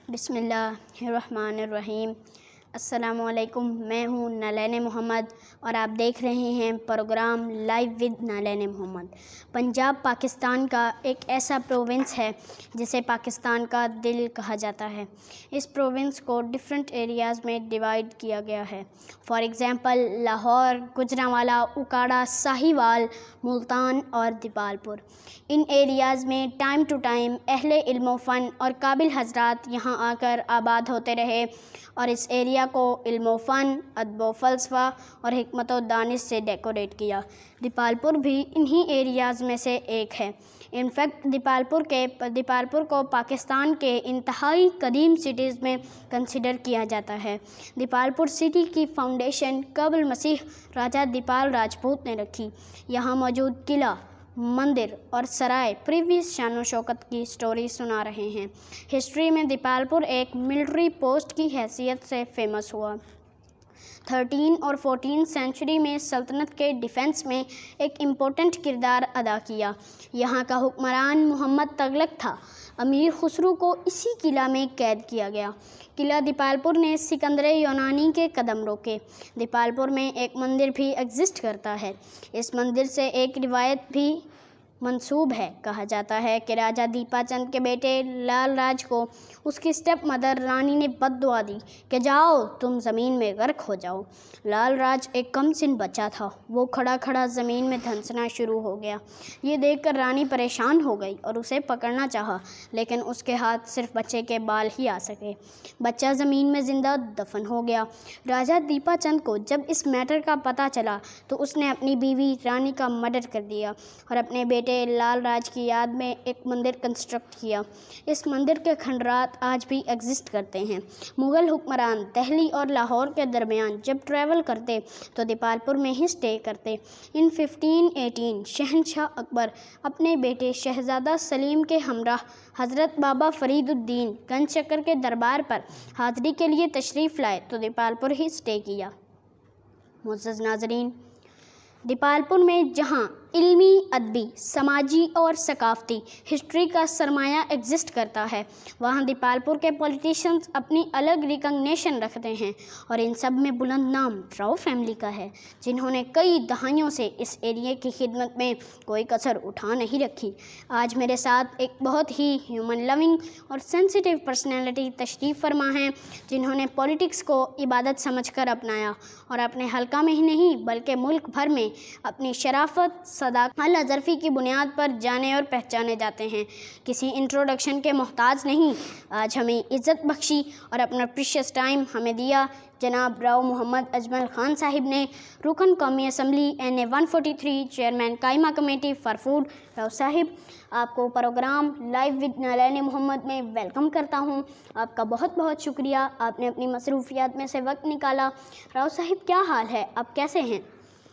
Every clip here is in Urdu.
بسم اللہ الرحمن الرحیم۔ السلام علیکم، میں ہوں نالین محمد اور آپ دیکھ رہے ہیں پروگرام لائیو ود نالین محمد۔ پنجاب پاکستان کا ایک ایسا پروونس ہے جسے پاکستان کا دل کہا جاتا ہے۔ اس پروونس کو ڈفرینٹ ایریاز میں ڈیوائیڈ کیا گیا ہے۔ فار ایگزامپل لاہور، گوجرانوالا، اکاڑا، ساہیوال، ملتان اور دیپال پور۔ ان ایریاز میں ٹائم ٹو ٹائم اہل علم و فن اور قابل حضرات یہاں آ کر آباد ہوتے رہے اور اس ایریا کو علم و فن، ادب و فلسفہ اور حکمت و دانش سے ڈیکوریٹ کیا۔ دیپال پور بھی انہی ایریاز میں سے ایک ہے۔ انفیکٹ دیپال پور کو پاکستان کے انتہائی قدیم سٹیز میں کنسیڈر کیا جاتا ہے۔ دیپال پور سٹی کی فاؤنڈیشن قبل مسیح راجہ دیپال راجپوت نے رکھی۔ یہاں موجود قلعہ، مندر اور سرائے پریویس شان و شوکت کی سٹوری سنا رہے ہیں۔ ہسٹری میں دیپال پور ایک ملٹری پوسٹ کی حیثیت سے فیمس ہوا۔ 13 اور 14 سینچری میں سلطنت کے ڈیفنس میں ایک امپورٹنٹ کردار ادا کیا۔ یہاں کا حکمران محمد تغلق تھا۔ امیر خسرو کو اسی قلعہ میں قید کیا گیا۔ قلعہ دیپال پور نے سکندر یونانی کے قدم روکے۔ دیپال پور میں ایک مندر بھی ایگزسٹ کرتا ہے۔ اس مندر سے ایک روایت بھی منسوب ہے۔ کہا جاتا ہے کہ راجہ دیپا چند کے بیٹے لال راج کو اس کی اسٹیپ مدر رانی نے بد دعا دی کہ جاؤ تم زمین میں غرق ہو جاؤ۔ لال راج ایک کم سن بچہ تھا۔ وہ کھڑا کھڑا زمین میں دھنسنا شروع ہو گیا۔ یہ دیکھ کر رانی پریشان ہو گئی اور اسے پکڑنا چاہا، لیکن اس کے ہاتھ صرف بچے کے بال ہی آ سکے۔ بچہ زمین میں زندہ دفن ہو گیا۔ راجہ دیپا چند کو جب اس میٹر کا پتہ چلا تو اس نے اپنی بیوی رانی کا مرڈر کر دیا اور اپنے بیٹے لال راج کی یاد میں ایک مندر کنسٹرکٹ کیا۔ اس مندر کے کھنڈرات آج بھی ایگزسٹ کرتے ہیں۔ مغل حکمران دہلی اور لاہور کے درمیان جب ٹریول کرتے تو دیپال پور میں ہی سٹے کرتے۔ ان 1518 شہنشاہ اکبر اپنے بیٹے شہزادہ سلیم کے ہمراہ حضرت بابا فرید الدین گنج شکر کے دربار پر حاضری کے لیے تشریف لائے تو دیپال پور ہی سٹے کیا۔ معزز ناظرین، دیپال پور میں جہاں علمی، ادبی، سماجی اور ثقافتی ہسٹری کا سرمایہ ایگزسٹ کرتا ہے، وہاں دیپال پور کے پولیٹیشنز اپنی الگ ریکگنیشن رکھتے ہیں اور ان سب میں بلند نام راؤ فیملی کا ہے، جنہوں نے کئی دہائیوں سے اس ایریے کی خدمت میں کوئی کسر اٹھا نہیں رکھی۔ آج میرے ساتھ ایک بہت ہی ہیومن لوننگ اور سینسیٹیو پرسنالٹی تشریف فرما ہیں، جنہوں نے پولیٹکس کو عبادت سمجھ کر اپنایا اور اپنے حلقہ میں ہی نہیں بلکہ ملک بھر میں اپنی شرافت، صداقت، اعلیٰ ظرفی کی بنیاد پر جانے اور پہچانے جاتے ہیں۔ کسی انٹروڈکشن کے محتاج نہیں۔ آج ہمیں عزت بخشی اور اپنا پریشیس ٹائم ہمیں دیا جناب راؤ محمد اجمل خان صاحب نے، رکن قومی اسمبلی NA 143، چیئرمین قائمہ کمیٹی فار فوڈ۔ راؤ صاحب، آپ کو پروگرام لائیو ود نالین محمد میں ویلکم کرتا ہوں۔ آپ کا بہت بہت شکریہ، آپ نے اپنی مصروفیات میں سے وقت نکالا۔ راؤ صاحب، کیا حال ہے؟ آپ کیسے ہیں؟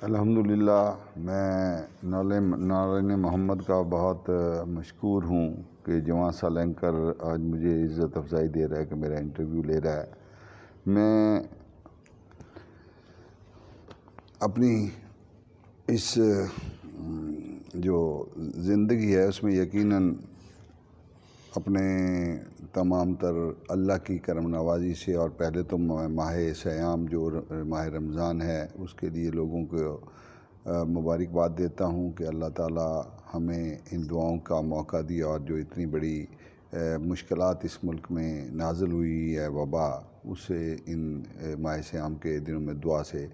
الحمدللہ، میں نالین محمد کا بہت مشکور ہوں کہ جواں سا اینکر آج مجھے عزت افزائی دے رہا ہے کہ میرا انٹرویو لے رہا ہے۔ میں اپنی اس جو زندگی ہے اس میں یقیناً اپنے تمام تر اللہ کی کرم نوازی سے، اور پہلے تو ماہ سیام جو ماہ رمضان ہے اس کے لیے لوگوں کو مبارکباد دیتا ہوں کہ اللہ تعالیٰ ہمیں ان دعاؤں کا موقع دیا، اور جو اتنی بڑی مشکلات اس ملک میں نازل ہوئی ہے وبا، اسے ان ماہ سیام کے دنوں میں دعا سے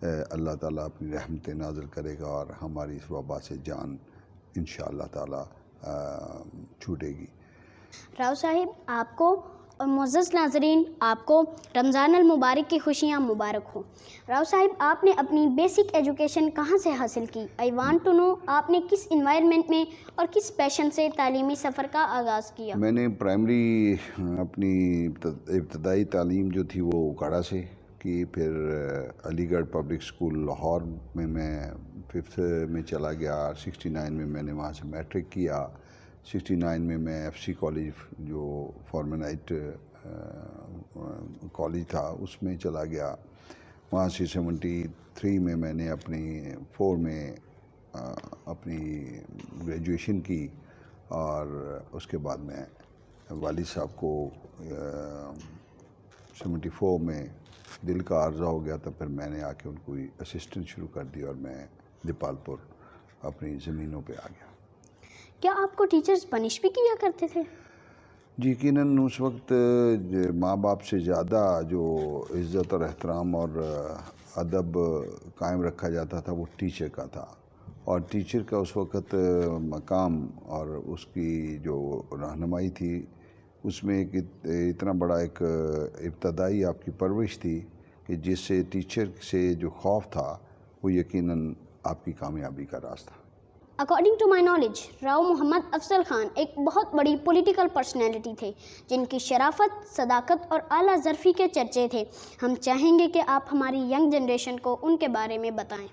اللہ تعالیٰ اپنی رحمتیں نازل کرے گا اور ہماری اس وبا سے جان انشاءاللہ تعالیٰ چھوٹے گی۔ راؤ صاحب، آپ کو اور معزز ناظرین، آپ کو رمضان المبارک کی خوشیاں مبارک ہوں۔ راؤ صاحب، آپ نے اپنی بیسک ایجوکیشن کہاں سے حاصل کی؟ آئی وانٹ ٹو نو، آپ نے کس انوائرمنٹ میں اور کس پیشن سے تعلیمی سفر کا آغاز کیا؟ میں نے پرائمری اپنی ابتدائی تعلیم جو تھی وہ اکاڑا سے کی، پھر علی گڑھ پبلک اسکول لاہور میں 5th میں چلا گیا۔ 69 میں نے وہاں سے میٹرک کیا۔ 69 میں FC کالج جو فارمنائٹ کالج تھا اس میں چلا گیا۔ وہاں سے 73 میں نے اپنی 4 میں اپنی گریجویشن کی، اور اس کے بعد میں والد صاحب کو 74 میں دل کا عارضہ ہو گیا تھا، پھر میں نے آ کے ان کو اسسٹنٹ شروع کر دی اور میں دیپال پور اپنی زمینوں پہ آ گیا۔ کیا آپ کو ٹیچرز پنش بھی کیا کرتے تھے؟ جی یقیناً اس وقت ماں باپ سے زیادہ جو عزت اور احترام اور ادب قائم رکھا جاتا تھا وہ ٹیچر کا تھا، اور ٹیچر کا اس وقت مقام اور اس کی جو رہنمائی تھی اس میں ایک اتنا بڑا ایک ابتدائی آپ کی پرورش تھی کہ جس سے ٹیچر سے جو خوف تھا وہ یقیناً آپ کی کامیابی کا راز تھا۔ According to my knowledge, Rao Muhammad Afzal Khan ایک بہت بڑی پولیٹیکل پرسنالٹی تھے جن کی شرافت، صداقت اور اعلیٰ ظرفی کے چرچے تھے۔ ہم چاہیں گے کہ آپ ہماری ینگ جنریشن کو ان کے بارے میں بتائیں۔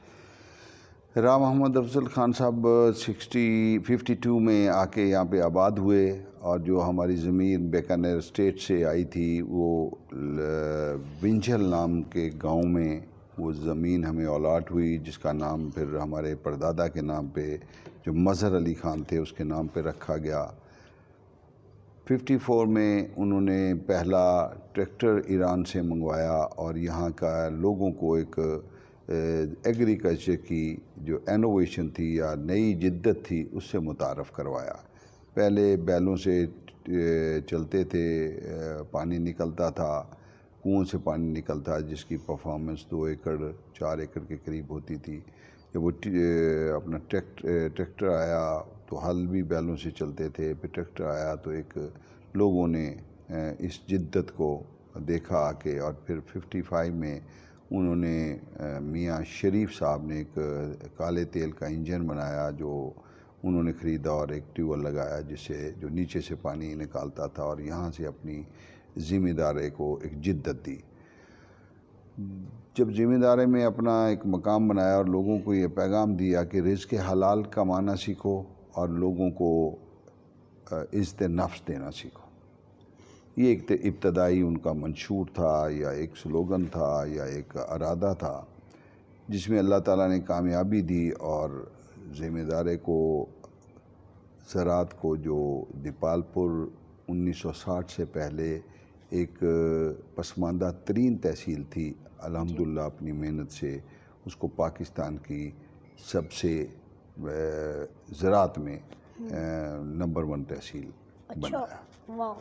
راؤ محمد افضل خان صاحب 52 میں آ کے یہاں پہ آباد ہوئے، اور جو ہماری زمین بیکانیر اسٹیٹ سے آئی تھی وہ ونجھل نام کے گاؤں میں وہ زمین ہمیں الاٹ ہوئی، جس کا نام پھر ہمارے پردادا کے نام پہ جو مظہر علی خان تھے اس کے نام پہ رکھا گیا۔ 54 میں انہوں نے پہلا ٹریکٹر ایران سے منگوایا اور یہاں کا لوگوں کو ایک ایگریکلچر کی جو انوویشن تھی یا نئی جدت تھی اس سے متعارف کروایا۔ پہلے بیلوں سے چلتے تھے، پانی نکلتا تھا، کنویں سے پانی نکلتا جس کی پرفارمنس 2 ایکڑ 4 ایکڑ کے قریب ہوتی تھی۔ جب وہ اپنا ٹریکٹر آیا تو ہل بھی بیلوں سے چلتے تھے، پھر ٹریکٹر آیا تو ایک لوگوں نے اس جدت کو دیکھا کہ، اور پھر 55 میں انہوں نے میاں شریف صاحب نے ایک کالے تیل کا انجن بنایا جو انہوں نے خریدا اور ایک ٹیوبویل لگایا جس سے جو نیچے سے پانی نکالتا تھا، اور یہاں سے اپنی ذمہ داری کو ایک جدت دی۔ جب ذمہ داری میں اپنا ایک مقام بنایا اور لوگوں کو یہ پیغام دیا کہ رزق حلال کمانا سیکھو اور لوگوں کو عزت نفس دینا سیکھو، یہ ایک ابتدائی ان کا منشور تھا یا ایک سلوگن تھا یا ایک ارادہ تھا جس میں اللہ تعالیٰ نے کامیابی دی، اور ذمہ داری کو زراعت کو جو دیپال پور 1960 سے پہلے ایک پسماندہ ترین تحصیل تھی، الحمدللہ اپنی محنت سے اس کو پاکستان کی سب سے زراعت میں نمبر 1 تحصیل بنایا۔ واو۔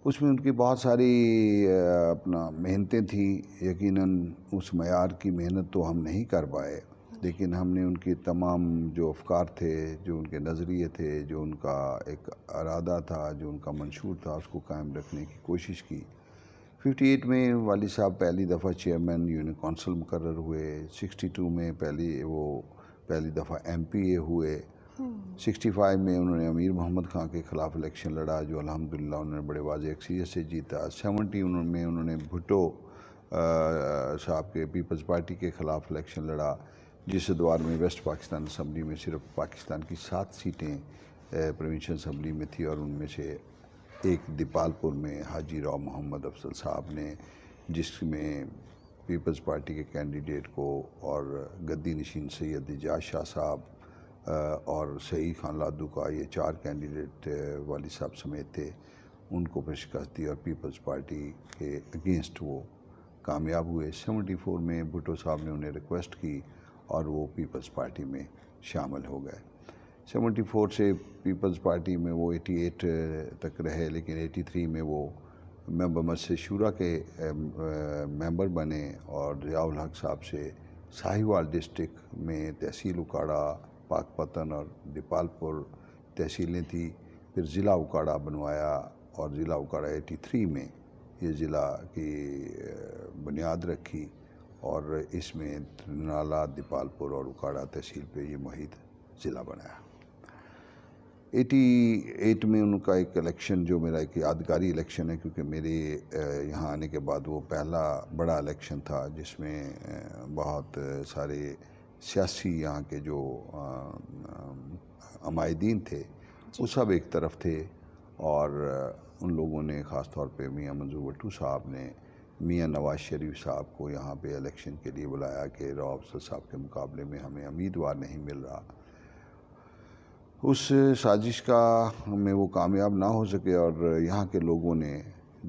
اس میں ان کی بہت ساری اپنا محنتیں تھیں، یقیناً اس معیار کی محنت تو ہم نہیں کر پائے، لیکن ہم نے ان کی تمام جو افکار تھے، جو ان کے نظریے تھے، جو ان کا ایک ارادہ تھا، جو ان کا منشور تھا، اس کو قائم رکھنے کی کوشش کی۔ 58 میں والد صاحب پہلی دفعہ چیئرمین یونین کونسل مقرر ہوئے، 62 میں پہلی دفعہ MP ہوئے، 65 میں انہوں نے امیر محمد خان کے خلاف الیکشن لڑا جو الحمدللہ انہوں نے بڑے واضح اکثریت سے جیتا۔ 70 میں انہوں نے بھٹو صاحب کے پیپلز پارٹی کے خلاف الیکشن لڑا، جس ادوار میں ویسٹ پاکستان اسمبلی میں صرف پاکستان کی 7 سیٹیں پروونشل اسمبلی میں تھی، اور ان میں سے ایک دیپال پور میں حاجی راؤ محمد افضل صاحب نے، جس میں پیپلز پارٹی کے کینڈیڈیٹ کو اور گدی نشین سید اعجاز شاہ صاحب اور سعید خان لادو کا، یہ 4 کینڈیڈیٹ والد صاحب سمیت تھے، ان کو پھر شکست دی اور پیپلز پارٹی کے اگینسٹ وہ کامیاب ہوئے۔ 74 میں بھٹو صاحب نے انہیں ریکویسٹ کی اور وہ پیپلز پارٹی میں شامل ہو گئے۔ 74 سے پیپلز پارٹی میں وہ 88 تک رہے، لیکن 83 میں وہ ممبر مجلس شورا کے ممبر بنے، اور ضیاء الحق صاحب سے ساہیوال ڈسٹرکٹ میں تحصیل اکاڑا، پاک پتن اور دیپال پور تحصیلیں تھیں، پھر ضلع اکاڑا بنوایا، اور ضلع اکاڑا 83 میں یہ ضلع کی بنیاد رکھی، اور اس میں نالا، دیپال پور اور اکاڑا تحصیل پہ یہ محیط ضلع بنایا۔ 88 میں ان کا ایک الیکشن جو میرا ایک یادگاری الیکشن ہے، کیونکہ میرے یہاں آنے کے بعد وہ پہلا بڑا الیکشن تھا جس میں بہت سارے سیاسی یہاں کے جو عمائدین تھے وہ سب ایک طرف تھے، اور ان لوگوں نے خاص طور پہ میاں منظور بٹو صاحب نے میاں نواز شریف صاحب کو یہاں پہ الیکشن کے لیے بلایا کہ راؤ افضل صاحب کے مقابلے میں ہمیں امیدوار نہیں مل رہا، اس سازش کا میں وہ کامیاب نہ ہو سکے اور یہاں کے لوگوں نے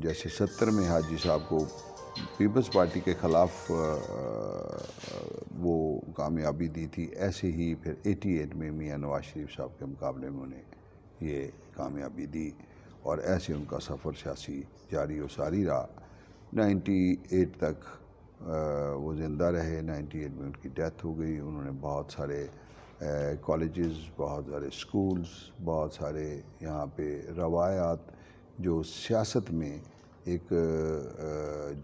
جیسے 70 میں حاجی صاحب کو پیپلز پارٹی کے خلاف وہ کامیابی دی تھی، ایسے ہی پھر 88 میں میاں نواز شریف صاحب کے مقابلے میں انہیں یہ کامیابی دی اور ایسے ان کا سفر سیاسی جاری و ساری رہا۔ 98 تک وہ زندہ رہے، 98 میں ان کی ڈیتھ ہو گئی۔ انہوں نے بہت سارے کالجز، بہت سارے سکولز، بہت سارے یہاں پہ روایات جو سیاست میں ایک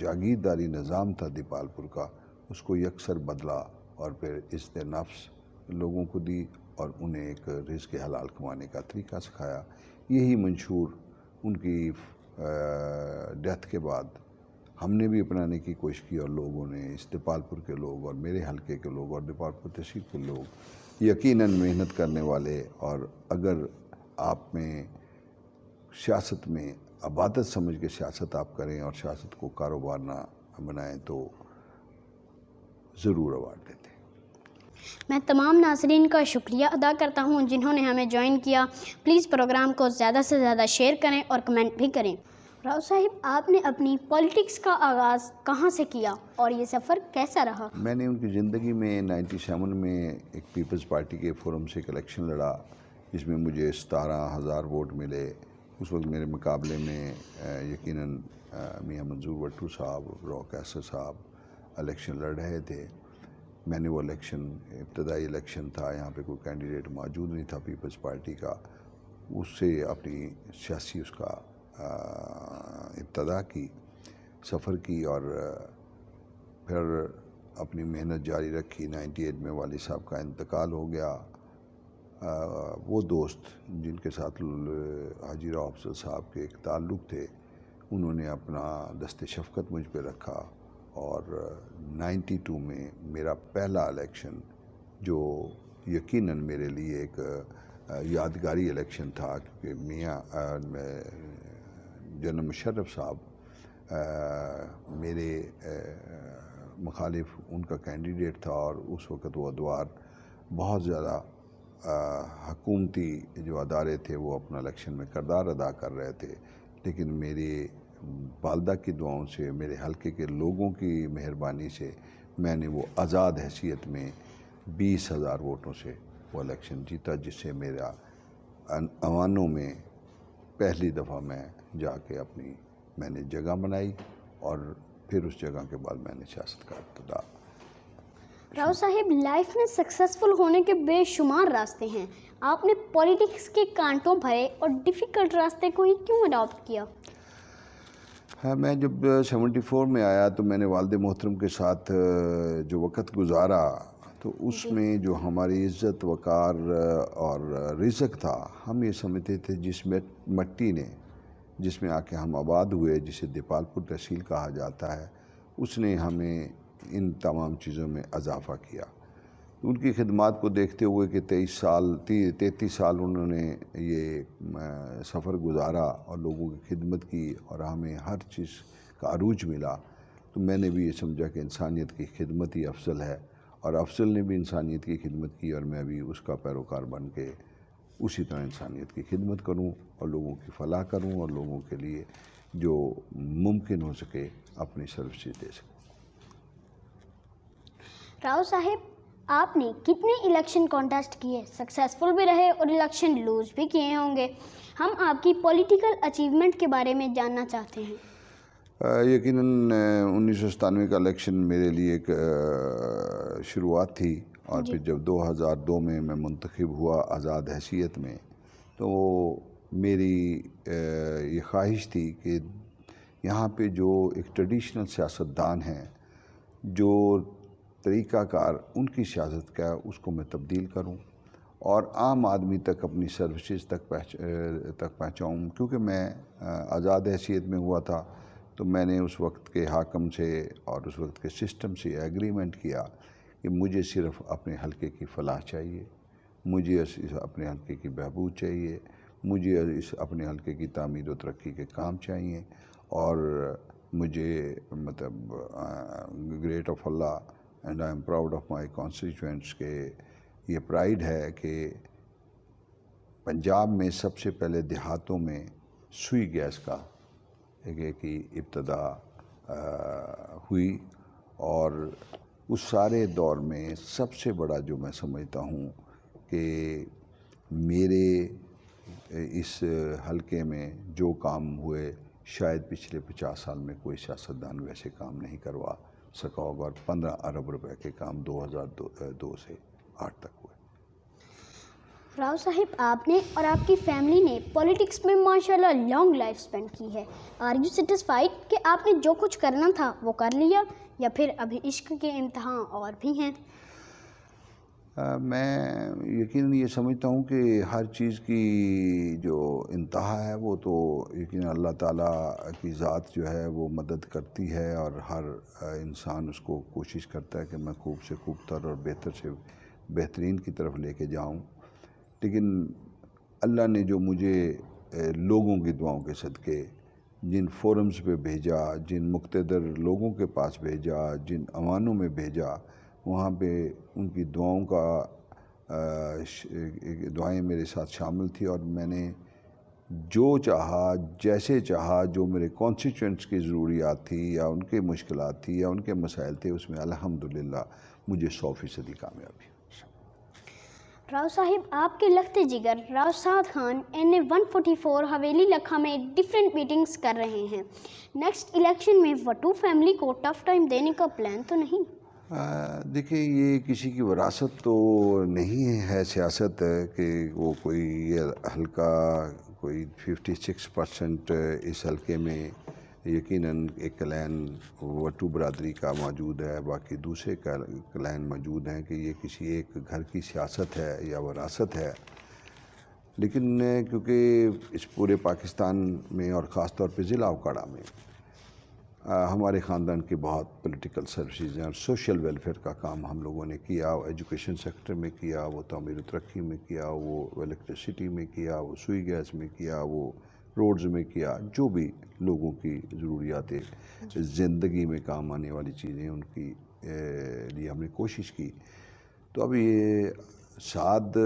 جاگیرداری نظام تھا دیپال پور کا، اس کو یکسر بدلا اور پھر عزت نفس لوگوں کو دی اور انہیں ایک رزق حلال کمانے کا طریقہ سکھایا۔ یہی منشور ان کی ڈیتھ کے بعد ہم نے بھی اپنانے کی کوشش کی اور لوگوں نے، اس دیپال پور کے لوگ اور میرے حلقے کے لوگ اور دیپال پور تحصیل کے لوگ یقیناً محنت کرنے والے، اور اگر آپ میں سیاست میں عبادت سمجھ کے سیاست آپ کریں اور سیاست کو کاروبار نہ بنائیں تو ضرور ایوارڈ دیتے ہیں۔ میں تمام ناظرین کا شکریہ ادا کرتا ہوں جنہوں نے ہمیں جوائن کیا۔ پلیز پروگرام کو زیادہ سے زیادہ شیئر کریں اور کمنٹ بھی کریں۔ راؤ صاحب، آپ نے اپنی پولیٹکس کا آغاز کہاں سے کیا اور یہ سفر کیسا رہا؟ میں نے ان کی زندگی میں 97 میں ایک پیپلز پارٹی کے فورم سے ایک الیکشن لڑا جس میں مجھے 17,000 ووٹ ملے۔ اس وقت میرے مقابلے میں یقیناً میاں منظور وٹو صاحب، رو کیسر صاحب الیکشن لڑ رہے تھے۔ میں نے وہ الیکشن، ابتدائی الیکشن تھا، یہاں پہ کوئی کینڈیڈیٹ موجود نہیں تھا پیپلز پارٹی کا، اس سے اپنی سیاسی اس کا ابتدا کی، سفر کی اور پھر اپنی محنت جاری رکھی۔ 98 میں والد صاحب کا انتقال ہو گیا۔ وہ دوست جن کے ساتھ حاجی راؤ افضل صاحب کے ایک تعلق تھے، انہوں نے اپنا دست شفقت مجھ پہ رکھا اور 92 میں میرا پہلا الیکشن، جو یقیناً میرے لیے ایک یادگاری الیکشن تھا، کیونکہ میاں جنرل مشرف صاحب میرے مخالف ان کا کینڈیڈیٹ تھا اور اس وقت وہ ادوار بہت زیادہ حکومتی جو ادارے تھے وہ اپنا الیکشن میں کردار ادا کر رہے تھے، لیکن میری والدہ کی دعاؤں سے، میرے حلقے کے لوگوں کی مہربانی سے میں نے وہ آزاد حیثیت میں 20,000 ووٹوں سے وہ الیکشن جیتا، جس سے میرا اوانوں میں پہلی دفعہ میں جا کے میں نے جگہ بنائی اور پھر اس جگہ کے بعد میں نے سیاست کا ابتدا۔ راؤ صاحب، لائف میں سکسیسفل ہونے کے بے شمار راستے ہیں، آپ نے پولیٹکس کے کانٹوں بھرے اور ڈیفیکلٹ راستے کو ہی کیوں اڈاپٹ کیا؟ ہاں، میں جب 74 میں آیا تو میں نے والد محترم کے ساتھ جو وقت گزارا تو اس میں جو ہماری عزت وقار اور رزق تھا، ہم یہ سمجھتے تھے جس مٹی نے، جس میں آ کے ہم آباد ہوئے، جسے دیپال پور تحصیل کہا جاتا ہے، اس نے ہمیں ان تمام چیزوں میں اضافہ کیا۔ ان کی خدمات کو دیکھتے ہوئے کہ 33 سال انہوں نے یہ سفر گزارا اور لوگوں کی خدمت کی اور ہمیں ہر چیز کا عروج ملا، تو میں نے بھی یہ سمجھا کہ انسانیت کی خدمت ہی افضل ہے، اور افضل نے بھی انسانیت کی خدمت کی اور میں بھی اس کا پیروکار بن کے اسی طرح انسانیت کی خدمت کروں اور لوگوں کی فلاح کروں اور لوگوں کے لیے جو ممکن ہو سکے اپنی سروسز دے سکوں۔ راؤ صاحب، آپ نے کتنے الیکشن کانٹیسٹ کیے، سکسیسفل بھی رہے اور الیکشن لوز بھی کیے ہوں گے؟ ہم آپ کی پولیٹیکل اچیومنٹ کے بارے میں جاننا چاہتے ہیں۔ یقیناً 1997 کا الیکشن میرے لیے ایک شروعات تھی، اور پھر جب 2002 میں منتخب ہوا آزاد حیثیت میں، تو میری یہ خواہش تھی کہ یہاں پہ جو ایک ٹریڈیشنل سیاستدان ہیں، جو طریقہ کار ان کی سیاست کا اس کو میں تبدیل کروں اور عام آدمی تک اپنی سروسز تک پہنچاؤں، کیونکہ میں آزاد حیثیت میں ہوا تھا تو میں نے اس وقت کے حاکم سے اور اس وقت کے سسٹم سے ایگریمنٹ کیا کہ مجھے صرف اپنے حلقے کی فلاح چاہیے، مجھے اپنے حلقے کی بہبود چاہیے، مجھے اپنے حلقے کی تعمیر و ترقی کے کام چاہیے، اور مجھے مطلب great of Allah and I am proud of my کانسٹیچوئنٹس کہ یہ پرائیڈ ہے کہ پنجاب میں سب سے پہلے دیہاتوں میں سوئی گیس کا ایک ابتدا ہوئی، اور اس سارے دور میں سب سے بڑا جو میں سمجھتا ہوں کہ میرے اس حلقے میں جو کام ہوئے شاید پچھلے 50 سال میں کوئی سیاستدان ویسے کام نہیں کروا سکا ہوگا، اور 15 ارب روپے کے کام 2002 سے 8 تک ہوئے۔ راؤ صاحب، آپ نے اور آپ کی فیملی نے پولیٹکس میں ماشاءاللہ لانگ لائف سپینڈ کی ہے۔ آر یو سیٹسفائیڈ کہ آپ نے جو کچھ کرنا تھا وہ کر لیا، یا پھر ابھی عشق کے امتحان اور بھی ہیں؟ میں یقیناً یہ سمجھتا ہوں کہ ہر چیز کی جو انتہا ہے وہ تو یقیناً اللہ تعالیٰ کی ذات جو ہے وہ مدد کرتی ہے، اور ہر انسان اس کو کوشش کرتا ہے کہ میں خوب سے خوب تر اور بہتر سے بہترین کی طرف لے کے جاؤں، لیکن اللہ نے جو مجھے لوگوں کی دعاؤں کے صدقے جن فورمز پہ بھیجا، جن مقتدر لوگوں کے پاس بھیجا، جن ایوانوں میں بھیجا، وہاں پہ ان کی دعاؤں کا دعائیں میرے ساتھ شامل تھی، اور میں نے جو چاہا، جیسے چاہا، جو میرے کانسٹیچوئنٹس کی ضروریات تھی یا ان کے مشکلات تھی یا ان کے مسائل تھے، اس میں الحمدللہ مجھے 100% کامیابی۔ راؤ صاحب، آپ کے لخت جگر راؤ سعد خان NA 144 حویلی لکھا میں ڈیفرنٹ میٹنگز کر رہے ہیں۔ نیکسٹ الیکشن میں وٹو فیملی کو ٹف ٹائم دینے کا پلان تو نہیں؟ دیکھیں، یہ کسی کی وراثت تو نہیں ہے سیاست کہ وہ کوئی یہ حلقہ کوئی 56% اس حلقے میں یقیناً ایک کلین وٹو برادری کا موجود ہے، باقی دوسرے کلین موجود ہیں، کہ یہ کسی ایک گھر کی سیاست ہے یا وراثت ہے۔ لیکن کیونکہ اس پورے پاکستان میں اور خاص طور پہ ضلع اوکاڑہ میں ہمارے خاندان کی بہت پولیٹیکل سروسز ہیں، اور سوشل ویلفیئر کا کام ہم لوگوں نے کیا، وہ ایجوکیشن سیکٹر میں کیا، وہ تعمیر و ترقی میں کیا، وہ الیکٹریسٹی میں کیا، وہ سوئی گیس میں کیا، وہ روڈز میں کیا، جو بھی لوگوں کی ضروریات زندگی میں کام آنے والی چیزیں ان کی لیے ہم نے کوشش کی۔ تو اب یہ سعد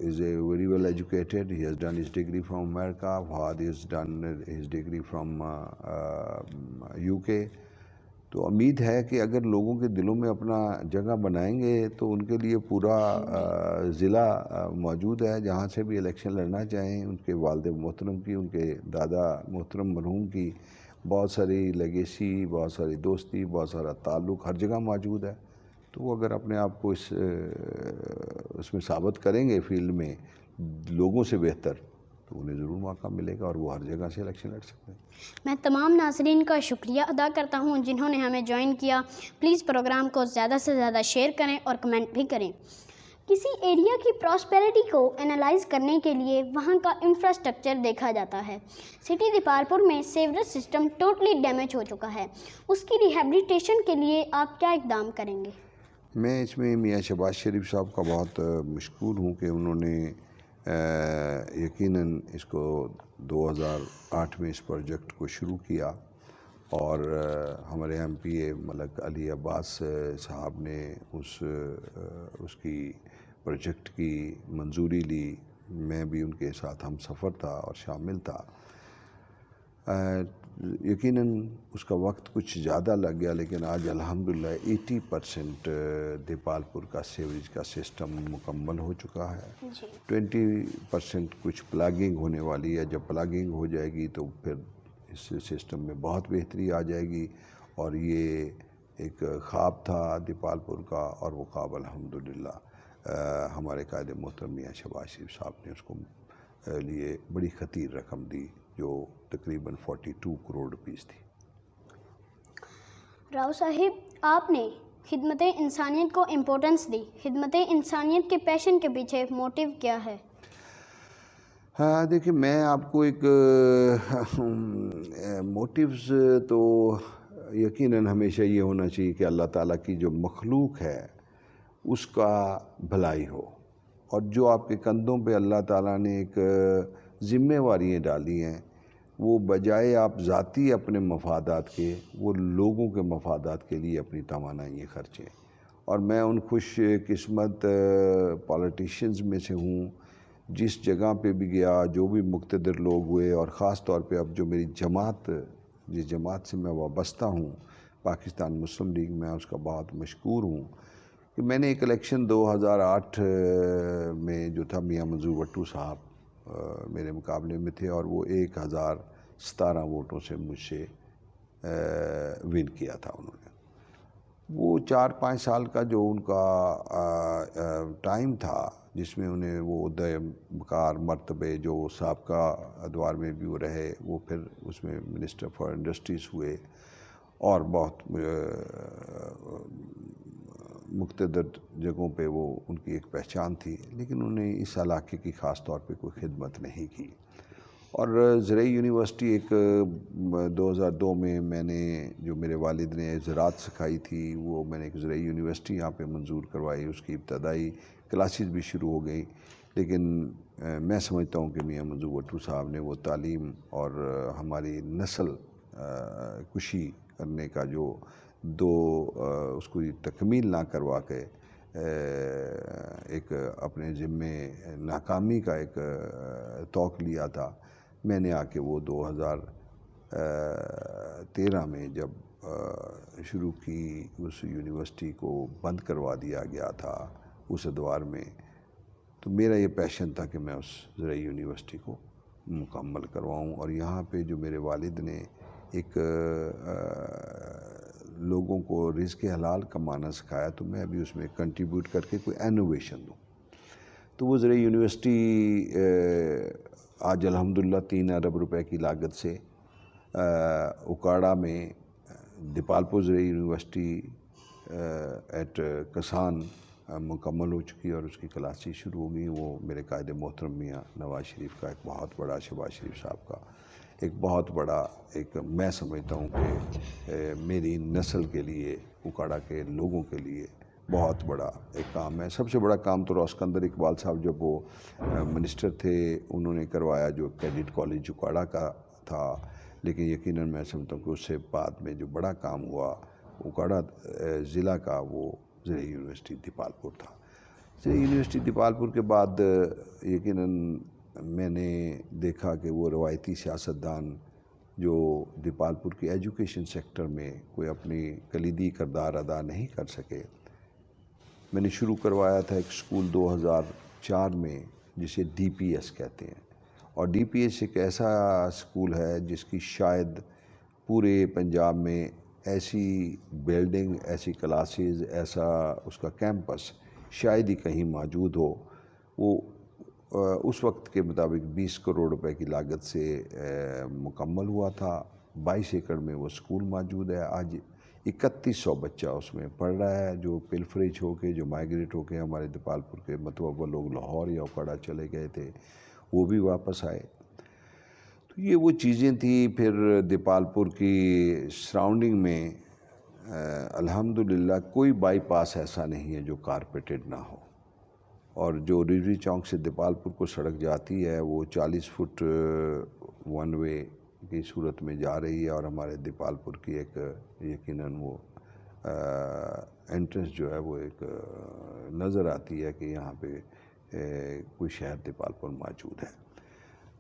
is a very well educated. He has done his degree from America. Fahad has done his degree from UK. تو امید ہے کہ اگر لوگوں کے دلوں میں اپنا جگہ بنائیں گے تو ان کے لیے پورا ضلع موجود ہے، جہاں سے بھی الیکشن لڑنا چاہیں۔ ان کے والد محترم کی، ان کے دادا محترم مرحوم کی بہت ساری لیگیسی، بہت ساری دوستی، بہت سارا تعلق ہر جگہ موجود ہے۔ تو وہ اگر اپنے آپ کو اس میں ثابت کریں گے فیلڈ میں لوگوں سے بہتر، تو انہیں ضرور موقع ملے گا اور وہ ہر جگہ سے الیکشن لڑ سکتے ہیں۔ میں تمام ناظرین کا شکریہ ادا کرتا ہوں جنہوں نے ہمیں جوائن کیا۔ پلیز پروگرام کو زیادہ سے زیادہ شیئر کریں اور کمنٹ بھی کریں۔ کسی ایریا کی پراسپیرٹی کو انالائز کرنے کے لیے وہاں کا انفراسٹرکچر دیکھا جاتا ہے۔ سٹی دیپالپور میں سیوریج سسٹم ٹوٹلی ڈیمیج ہو چکا ہے، اس کی ریہیبلیٹیشن کے لیے آپ کیا اقدام کریں گے؟ میں اس میں میاں شہباز شریف صاحب کا بہت مشکور ہوں کہ انہوں نے یقیناً اس کو 2008 میں اس پروجیکٹ کو شروع کیا، اور ہمارے MP ملک علی عباس صاحب نے اس کی پروجیکٹ کی منظوری لی۔ میں بھی ان کے ساتھ ہم سفر تھا اور شامل تھا۔ یقیناً اس کا وقت کچھ زیادہ لگ گیا، لیکن آج الحمدللہ 80% دیپالپور کا سیوریج کا سسٹم مکمل ہو چکا ہے۔ 20% کچھ پلاگنگ ہونے والی ہے۔ جب پلاگنگ ہو جائے گی تو پھر اس سسٹم میں بہت بہتری آ جائے گی، اور یہ ایک خواب تھا دیپالپور کا، اور وہ خواب الحمدللہ ہمارے قائد محترم میاں شہباز شریف صاحب نے اس کو لیے بڑی خطیر رقم دی، جو تقریباً 42 کروڑ روپیز تھی۔ راؤ صاحب، آپ نے خدمت انسانیت کو امپورٹنس دی۔ خدمت انسانیت کے پیشن کے پیچھے موٹیو کیا ہے؟ ہاں دیکھیں، میں آپ کو ایک موٹیوز تو یقیناً ہمیشہ یہ ہونا چاہیے کہ اللہ تعالیٰ کی جو مخلوق ہے اس کا بھلائی ہو، اور جو آپ کے کندھوں پہ اللہ تعالیٰ نے ایک ذمہ واریاں ڈالی ہیں، وہ بجائے آپ ذاتی اپنے مفادات کے، وہ لوگوں کے مفادات کے لیے اپنی توانائی خرچیں۔ اور میں ان خوش قسمت پولیٹیشینز میں سے ہوں جس جگہ پہ بھی گیا جو بھی مقتدر لوگ ہوئے، اور خاص طور پہ اب جو میری جماعت، جس جماعت سے میں وابستہ ہوں، پاکستان مسلم لیگ، میں اس کا بہت مشکور ہوں کہ میں نے ایک الیکشن 2008 میں جو تھا، میاں منظور بھٹو صاحب میرے مقابلے میں تھے، اور وہ 1017 ووٹوں سے مجھ سے ون کیا تھا انہوں نے۔ وہ 4-5 سال کا جو ان کا ٹائم تھا، جس میں انہیں وہ عہدۂ وقار مرتبے جو سابقہ ادوار میں بھی وہ رہے، وہ پھر اس میں منسٹر فار انڈسٹریز ہوئے، اور بہت مقتدر جگہوں پہ وہ ان کی ایک پہچان تھی، لیکن انہوں نے اس علاقے کی خاص طور پہ کوئی خدمت نہیں کی۔ اور زرعی یونیورسٹی ایک 2002 میں نے، جو میرے والد نے زراعت سکھائی تھی، وہ میں نے ایک زرعی یونیورسٹی یہاں پہ منظور کروائی، اس کی ابتدائی کلاسز بھی شروع ہو گئی، لیکن میں سمجھتا ہوں کہ میاں منظور بھٹو صاحب نے وہ تعلیم اور ہماری نسل کشی کرنے کا جو اس کو تکمیل نہ کروا کے ایک اپنے ذمے ناکامی کا ایک توق لیا تھا، میں نے آ کے وہ 2013 میں جب شروع کی، اس یونیورسٹی کو بند کروا دیا گیا تھا اس ادوار میں، تو میرا یہ پیشن تھا کہ میں اس زرعی یونیورسٹی کو مکمل کرواؤں، اور یہاں پہ جو میرے والد نے ایک لوگوں کو رزق حلال کمانا سکھایا، تو میں بھی اس میں کنٹریبیوٹ کر کے کوئی انوویشن دوں۔ تو وہ زرعی یونیورسٹی آج الحمدللہ 3 ارب روپے کی لاگت سے اکاڑا میں دیپالپور زرعی یونیورسٹی ایٹ کسان مکمل ہو چکی ہے، اور اس کی کلاسیں شروع ہو گئی۔ وہ میرے قائد محترم میاں نواز شریف کا ایک بہت بڑا، شہباز شریف صاحب کا ایک بہت بڑا، ایک میں سمجھتا ہوں کہ میری نسل کے لیے، اکاڑا کے لوگوں کے لیے بہت بڑا ایک کام ہے۔ سب سے بڑا کام تو اسکندر اقبال صاحب جب وہ منسٹر تھے انہوں نے کروایا، جو کیڈٹ کالج اکاڑا کا تھا، لیکن یقیناً میں سمجھتا ہوں کہ اس سے بعد میں جو بڑا کام ہوا اکاڑا ضلع کا، وہ زرعی یونیورسٹی دیپالپور تھا۔ زرعی یونیورسٹی دیپالپور کے بعد یقیناً میں نے دیکھا کہ وہ روایتی سیاستدان جو دیپالپور کی ایجوکیشن سیکٹر میں کوئی اپنی کلیدی کردار ادا نہیں کر سکے۔ میں نے شروع کروایا تھا ایک سکول 2004 میں، جسے ڈی پی ایس کہتے ہیں، اور ڈی پی ایس ایک ایسا سکول ہے جس کی شاید پورے پنجاب میں ایسی بلڈنگ، ایسی کلاسز، ایسا اس کا کیمپس شاید ہی کہیں موجود ہو۔ وہ اس وقت کے مطابق 20 کروڑ روپے کی لاگت سے مکمل ہوا تھا۔ 22 ایکڑ میں وہ سکول موجود ہے۔ آج 3100 بچہ اس میں پڑھ رہا ہے، جو پلفریج ہو کے، جو مائیگریٹ ہو کے ہمارے دیپالپور کے متوفع لوگ لاہور یا اکاڑا چلے گئے تھے، وہ بھی واپس آئے۔ تو یہ وہ چیزیں تھیں۔ پھر دیپالپور کی سراؤنڈنگ میں الحمدللہ کوئی بائی پاس ایسا نہیں ہے جو کارپیٹڈ نہ ہو، اور جو ریوری چوک سے دیپالپور کو سڑک جاتی ہے وہ 40 فٹ ون وے کی صورت میں جا رہی ہے، اور ہمارے دیپالپور کی ایک یقیناً وہ انٹرنس جو ہے وہ ایک نظر آتی ہے کہ یہاں پہ کوئی شہر دیپالپور موجود ہے۔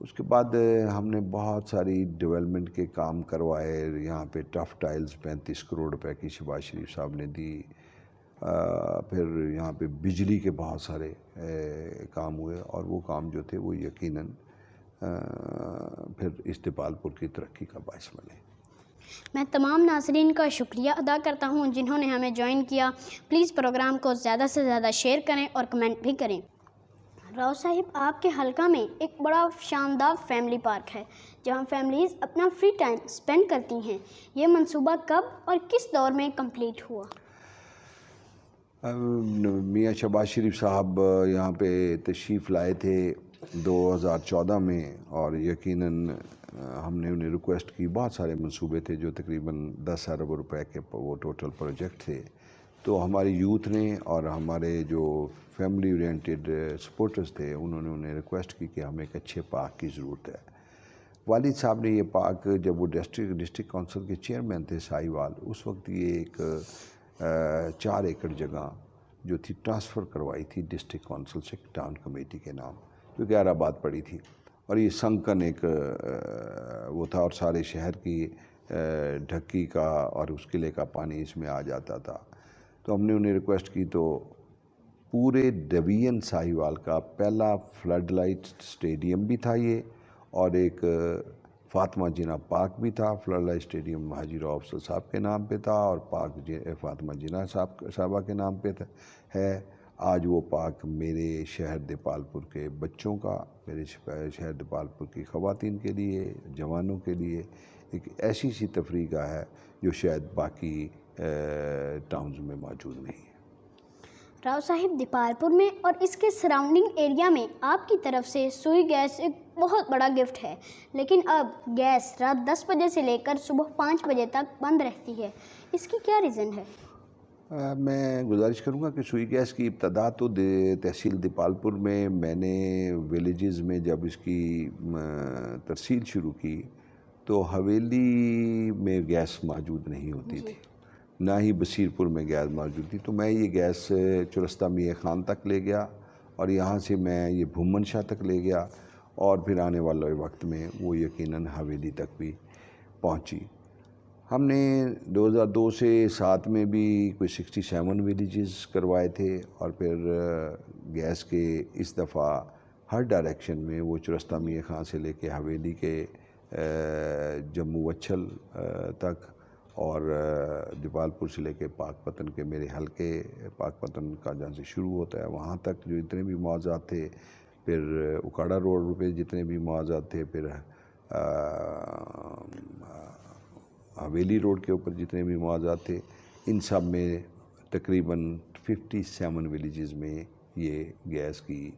اس کے بعد ہم نے بہت ساری ڈیولپمنٹ کے کام کروائے۔ یہاں پہ ٹف ٹائلز 35 کروڑ روپے کی شہباز شریف صاحب نے دی۔ پھر یہاں پہ بجلی کے بہت سارے کام ہوئے، اور وہ کام جو تھے وہ یقیناً پھر اس دیپالپور کی ترقی کا باعث بنے۔ میں تمام ناظرین کا شکریہ ادا کرتا ہوں جنہوں نے ہمیں جوائن کیا۔ پلیز پروگرام کو زیادہ سے زیادہ شیئر کریں اور کمنٹ بھی کریں۔ راؤ صاحب، آپ کے حلقہ میں ایک بڑا شاندار فیملی پارک ہے جہاں فیملیز اپنا فری ٹائم سپینڈ کرتی ہیں۔ یہ منصوبہ کب اور کس دور میں کمپلیٹ ہوا؟ میاں شہباز شریف صاحب یہاں پہ تشریف لائے تھے 2014 میں، اور یقیناً ہم نے انہیں ریکویسٹ کی۔ بہت سارے منصوبے تھے جو تقریباً 10 ارب روپے کے وہ ٹوٹل پروجیکٹ تھے، تو ہماری یوتھ نے اور ہمارے جو فیملی اورینٹیڈ سپورٹرز تھے انہوں نے انہیں ریکویسٹ کی کہ ہمیں ایک اچھے پارک کی ضرورت ہے۔ والد صاحب نے یہ پارک، جب وہ ڈسٹرکٹ کونسل کے چیئرمین تھے سائی وال، اس وقت یہ ایک 4 ایکڑ جگہ جو تھی ٹرانسفر کروائی تھی ڈسٹرکٹ کونسل سے ٹاؤن کمیٹی کے نام۔ جو کہ آباد پڑی تھی، اور یہ سنکن ایک وہ تھا، اور سارے شہر کی ڈھکی کا اور اس قلعے کا پانی اس میں آ جاتا تھا۔ تو ہم نے انہیں ریکویسٹ کی، تو پورے ڈویژن ساہیوال کا پہلا فلڈ لائٹ اسٹیڈیم بھی تھا یہ، اور ایک فاطمہ جناح پارک بھی تھا۔ فلڈ لائٹ اسٹیڈیم حاجی راؤ افضل صاحب کے نام پہ تھا، اور پارک فاطمہ جناح صاحبہ کے نام پہ ہے۔ آج وہ پارک میرے شہر دیپال پور کے بچوں کا، میرے شہر دیپال پور کی خواتین کے لیے، جوانوں کے لیے ایک ایسی سی تفریح گاہ ہے جو شاید باقی ٹاؤنز میں موجود نہیں ہے۔ راؤ صاحب، دیپال پور میں اور اس کے سراؤنڈنگ ایریا میں آپ کی طرف سے سوئی گیس ایک بہت بڑا گفٹ ہے، لیکن اب گیس رات 10 بجے سے لے کر صبح 5 بجے تک بند رہتی ہے، اس کی کیا ریزن ہے؟ میں گزارش کروں گا کہ سوئی گیس کی ابتدا تو تحصیل دیپال پور میں نے ویلیجز میں جب اس کی ترسیل شروع کی تو حویلی میں گیس موجود نہیں ہوتی تھی، نہ ہی بصیر پور میں گیس موجود تھی۔ تو میں یہ گیس چرستہ میاں خان تک لے گیا، اور یہاں سے میں یہ بھومن شاہ تک لے گیا، اور پھر آنے والے وقت میں وہ یقیناً حویلی تک بھی پہنچی۔ ہم نے 2002 سے 7 میں بھی کوئی 67 ویلیجز کروائے تھے، اور پھر گیس کے اس دفعہ ہر ڈائریکشن میں وہ چرستہ میاں خان سے لے کے حویلی کے جموں وچھل تک، اور دیپال پور سے لے کے پاک پتن کے میرے حلقے پاک پتن کا جہاں سے شروع ہوتا ہے وہاں تک جو اتنے بھی معاوضات تھے، پھر اکاڑا روڈ پہ جتنے بھی معاوضات تھے، پھر حویلی روڈ کے اوپر جتنے بھی معاوضات تھے، ان سب میں تقریباً 57 ویلیجز میں یہ گیس کی،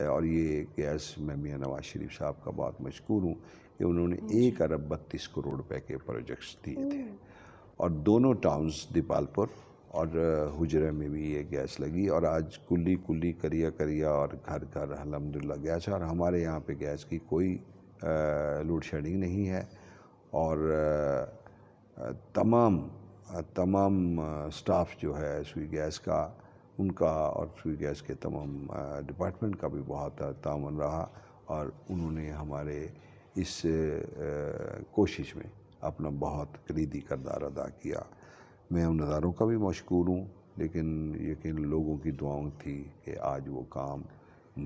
اور یہ گیس میں میاں نواز شریف صاحب کا بہت مشکور ہوں کہ انہوں نے 1 ارب 32 کروڑ روپے کے پروجیکٹس دیے تھے، اور دونوں ٹاؤنز دیپال پور اور حجرہ میں بھی یہ گیس لگی، اور آج کلی کریا اور گھر گھر الحمدللہ گیس ہے، اور ہمارے یہاں پہ گیس کی کوئی لوڈ شیڈنگ نہیں ہے، اور تمام سٹاف جو ہے سوئی گیس کا، ان کا اور سوئی گیس کے تمام ڈپارٹمنٹ کا بھی بہت تعاون رہا، اور انہوں نے ہمارے اس کوشش میں اپنا بہت کلیدی کردار ادا کیا۔ میں ان اداروں کا بھی مشکور ہوں، لیکن یقین لوگوں کی دعاؤں تھی کہ آج وہ کام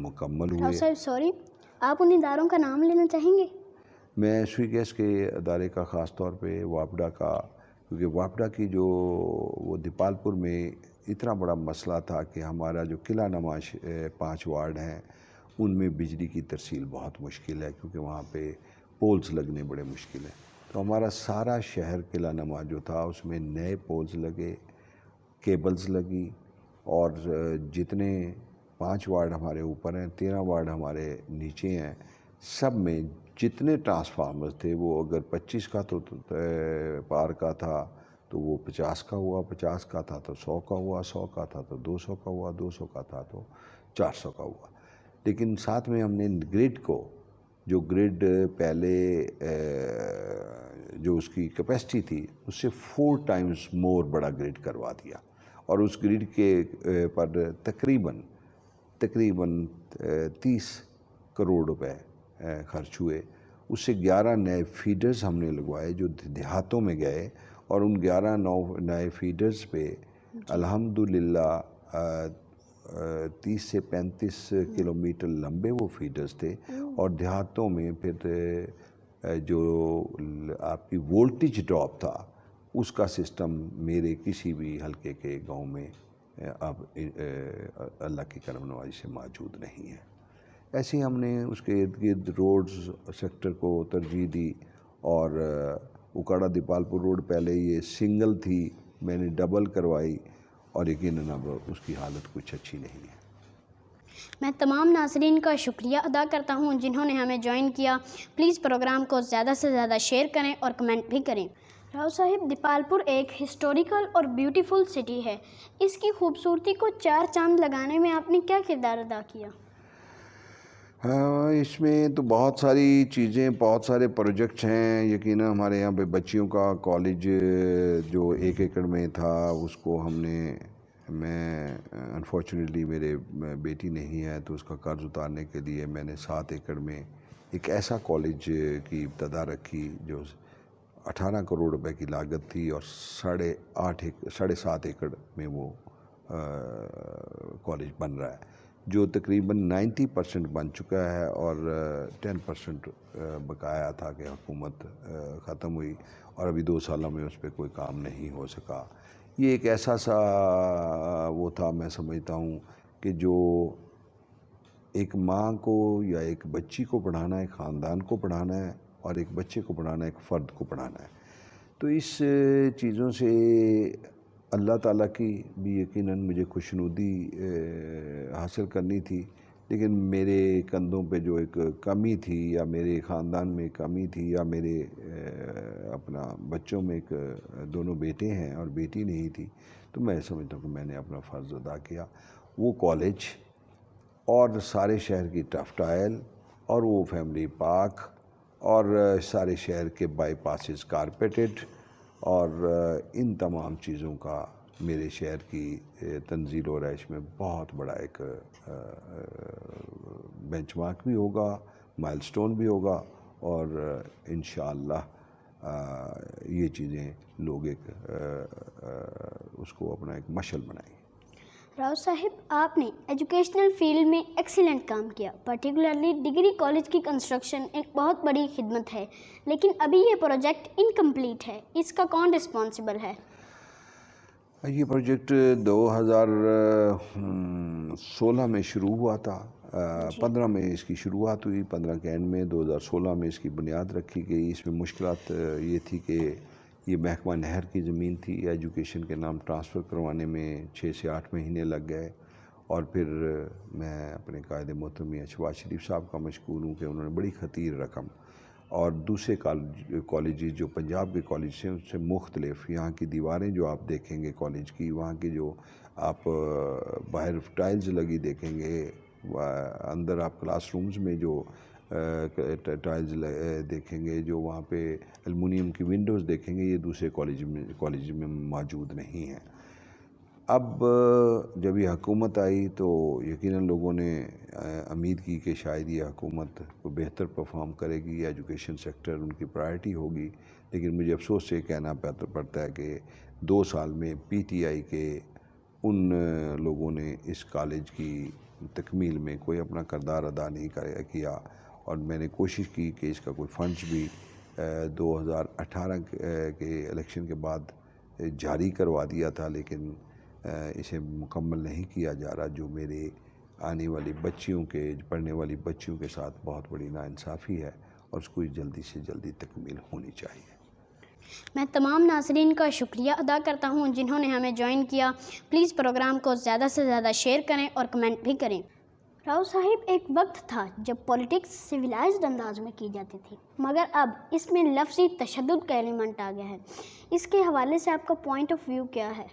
مکمل راؤ ہوئے۔ صاحب سوری، آپ ان اداروں کا نام لینا چاہیں گے؟ میں سوئی گیس کے ادارے کا خاص طور پہ واپڈا کا، کیونکہ واپڈا کی جو وہ دیپال پور میں اتنا بڑا مسئلہ تھا کہ ہمارا جو قلعہ نما 5 وارڈ ہیں ان میں بجلی کی ترسیل بہت مشکل ہے، کیونکہ وہاں پہ پولز لگنے بڑے مشکل ہیں۔ تو ہمارا سارا شہر قلعہ نما جو تھا اس میں نئے پولز لگے، کیبلز لگی، اور جتنے 5 وارڈ ہمارے اوپر ہیں، 13 وارڈ ہمارے نیچے ہیں، سب میں جتنے ٹرانسفارمرز تھے، وہ اگر 25 کا تو پار کا تھا تو وہ 50 کا ہوا، 50 کا تھا تو 100 کا ہوا، 100 کا تھا تو 200 کا ہوا، 200 کا تھا تو 400 کا ہوا۔ لیکن ساتھ میں ہم نے گریڈ کو، جو گریڈ پہلے جو اس کی کیپیسٹی تھی اس سے 4 ٹائمز مور بڑا گریڈ کروا دیا، اور اس گریڈ کے پر تقریباً 30 کروڑ روپے خرچ ہوئے۔ اس سے 11 نئے فیڈرز ہم نے لگوائے جو دیہاتوں میں گئے، اور ان 11 نئے فیڈرز پہ الحمدللہ 30 سے 35 کلومیٹر لمبے وہ فیڈرز تھے، اور دیہاتوں میں پھر جو آپ کی وولٹیج ڈراپ تھا اس کا سسٹم میرے کسی بھی حلقے کے گاؤں میں اب اللہ کی کرم نوازی سے موجود نہیں ہے۔ ایسے ہی ہم نے اس کے ارد گرد روڈز سیکٹر کو ترجیح دی، اور اکاڑا دیپال پور روڈ پہلے یہ سنگل تھی، میں نے ڈبل کروائی، اور یقیناً اب اس کی حالت کچھ اچھی نہیں ہے۔ میں تمام ناظرین کا شکریہ ادا کرتا ہوں جنہوں نے ہمیں جوائن کیا۔ پلیز پروگرام کو زیادہ سے زیادہ شیئر کریں اور کمنٹ بھی کریں۔ راؤ صاحب، دیپال پور ایک ہسٹوریکل اور بیوٹیفل سٹی ہے، اس کی خوبصورتی کو 4 چاند لگانے میں آپ نے کیا کردار ادا کیا؟ اس میں تو بہت ساری چیزیں، بہت سارے پروجیکٹس ہیں۔ یقیناً ہمارے یہاں پہ بچیوں کا کالج جو 1 ایکڑ میں تھا اس کو ہم نے میں انفارچونیٹلی میرے بیٹی نہیں ہے تو اس کا قرض اتارنے کے لیے میں نے 7 ایکڑ میں ایک ایسا کالج کی ابتدا رکھی جو 18 کروڑ روپے کی لاگت تھی اور 7.5 ایکڑ میں وہ کالج بن رہا ہے، جو تقریباً 90% بن چکا ہے اور 10% بقایا تھا کہ حکومت ختم ہوئی اور ابھی 2 سالوں میں اس پہ کوئی کام نہیں ہو سکا۔ یہ ایک ایسا سا وہ تھا، میں سمجھتا ہوں کہ جو ایک ماں کو یا ایک بچی کو پڑھانا ہے، ایک خاندان کو پڑھانا ہے اور ایک بچے کو پڑھانا ہے، ایک فرد کو پڑھانا ہے، تو اس چیزوں سے اللہ تعالیٰ کی بھی یقیناً مجھے خوشنودی حاصل کرنی تھی، لیکن میرے کندھوں پہ جو ایک کمی تھی یا میرے خاندان میں کمی تھی یا میرے اپنا بچوں میں ایک 2 بیٹے ہیں اور بیٹی نہیں تھی، تو میں سمجھتا ہوں کہ میں نے اپنا فرض ادا کیا۔ وہ کالج اور سارے شہر کی ٹفٹائل اور وہ فیملی پارک اور سارے شہر کے بائی پاسز کارپیٹڈ اور ان تمام چیزوں کا میرے شہر کی تنزیل و رہائش میں بہت بڑا ایک بینچ مارک بھی ہوگا، مائل سٹون بھی ہوگا اور انشاءاللہ یہ چیزیں لوگ ایک اس کو اپنا ایک مشعل بنائیں۔ راؤ صاحب، آپ نے ایجوکیشنل فیلڈ میں ایکسیلنٹ کام کیا، پرٹیکولرلی ڈگری کالج کی کنسٹرکشن ایک بہت بڑی خدمت ہے، لیکن ابھی یہ پروجیکٹ انکمپلیٹ ہے، اس کا کون رسپانسبل ہے؟ یہ پروجیکٹ 2016 میں شروع ہوا تھا، 15 میں اس کی شروعات ہوئی، 15 کے اینڈ میں 2016 میں اس کی بنیاد رکھی گئی۔ اس میں مشکلات یہ تھی کہ یہ محکمہ نہر کی زمین تھی، ایجوکیشن کے نام ٹرانسفر کروانے میں 6 سے 8 مہینے لگ گئے، اور پھر میں اپنے قائد محترم شہباز شریف صاحب کا مشکور ہوں کہ انہوں نے بڑی خطیر رقم اور دوسرے کالجز جو پنجاب کے کالج ہیں اس سے مختلف، یہاں کی دیواریں جو آپ دیکھیں گے کالج کی، وہاں کی جو آپ باہر ٹائلز لگی دیکھیں گے، اندر آپ کلاس رومز میں جو ٹائلز دیکھیں گے، جو وہاں پہ ایلومینیم کی ونڈوز دیکھیں گے، یہ دوسرے کالج میں موجود نہیں ہیں۔ اب جب یہ حکومت آئی تو یقیناً لوگوں نے امید کی کہ شاید یہ حکومت کو بہتر پرفارم کرے گی، ایجوکیشن سیکٹر ان کی پرائرٹی ہوگی، لیکن مجھے افسوس سے کہنا پڑتا ہے کہ 2 سال میں پی ٹی آئی کے ان لوگوں نے اس کالج کی تکمیل میں کوئی اپنا کردار ادا نہیں کیا، اور میں نے کوشش کی کہ اس کا کوئی فنڈز بھی 2018 کے الیکشن کے بعد جاری کروا دیا تھا، لیکن اسے مکمل نہیں کیا جا رہا، جو میرے آنے والی بچیوں کے پڑھنے والی بچیوں کے ساتھ بہت بڑی ناانصافی ہے، اور اس کو جلدی سے جلدی تکمیل ہونی چاہیے۔ میں تمام ناظرین کا شکریہ ادا کرتا ہوں جنہوں نے ہمیں جوائن کیا۔ پلیز پروگرام کو زیادہ سے زیادہ شیئر کریں اور کمنٹ بھی کریں۔ راؤ صاحب، ایک وقت تھا جب پولیٹکس سویلائزڈ انداز میں کی جاتی تھی، مگر اب اس میں لفظی تشدد کا ایلیمنٹ آ گیا ہے، اس کے حوالے سے آپ کا پوائنٹ آف ویو کیا ہے؟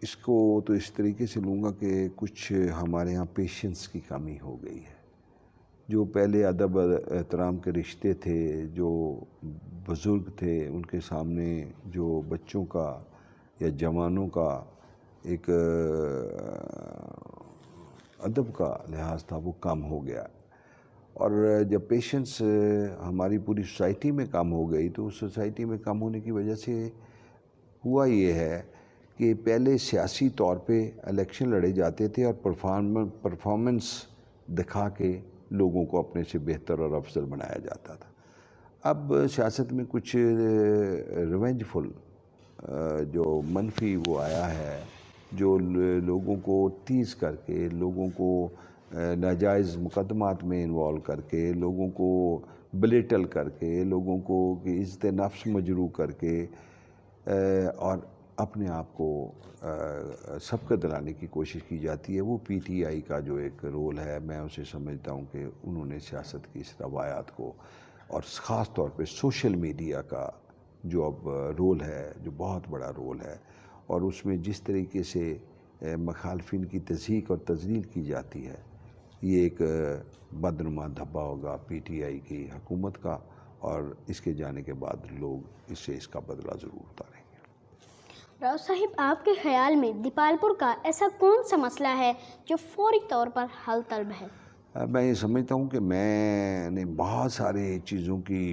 اس کو تو اس طریقے سے لوں گا کہ کچھ ہمارے ہاں پیشنس کی کمی ہو گئی ہے۔ جو پہلے ادب احترام کے رشتے تھے، جو بزرگ تھے، ان کے سامنے جو بچوں کا یا جوانوں کا ایک ادب کا لحاظ تھا، وہ کم ہو گیا، اور جب پیشنس ہماری پوری سوسائٹی میں کم ہو گئی تو اس سوسائٹی میں کم ہونے کی وجہ سے ہوا یہ ہے کہ پہلے سیاسی طور پہ الیکشن لڑے جاتے تھے اور پرفارمنس دکھا کے لوگوں کو اپنے سے بہتر اور افضل بنایا جاتا تھا۔ اب سیاست میں کچھ ریونجفل جو منفی وہ آیا ہے، جو لوگوں کو ٹیز کر کے، لوگوں کو ناجائز مقدمات میں انوالو کر کے، لوگوں کو بلیٹل کر کے، لوگوں کو عزت نفس مجروح کر کے اور اپنے آپ کو سبقت دلانے کی کوشش کی جاتی ہے۔ وہ پی ٹی آئی کا جو ایک رول ہے، میں اسے سمجھتا ہوں کہ انہوں نے سیاست کی اس روایات کو، اور خاص طور پہ سوشل میڈیا کا جو اب رول ہے، جو بہت بڑا رول ہے، اور اس میں جس طریقے سے مخالفین کی تضحیک اور تذلیل کی جاتی ہے، یہ ایک بدنما دھبا ہوگا پی ٹی آئی کی حکومت کا، اور اس کے جانے کے بعد لوگ اس کا بدلہ ضرور اتاریں گے۔ راؤ صاحب، آپ کے خیال میں دیپال پور کا ایسا کون سا مسئلہ ہے جو فوری طور پر حل طلب ہے؟ میں یہ سمجھتا ہوں کہ میں نے بہت سارے چیزوں کی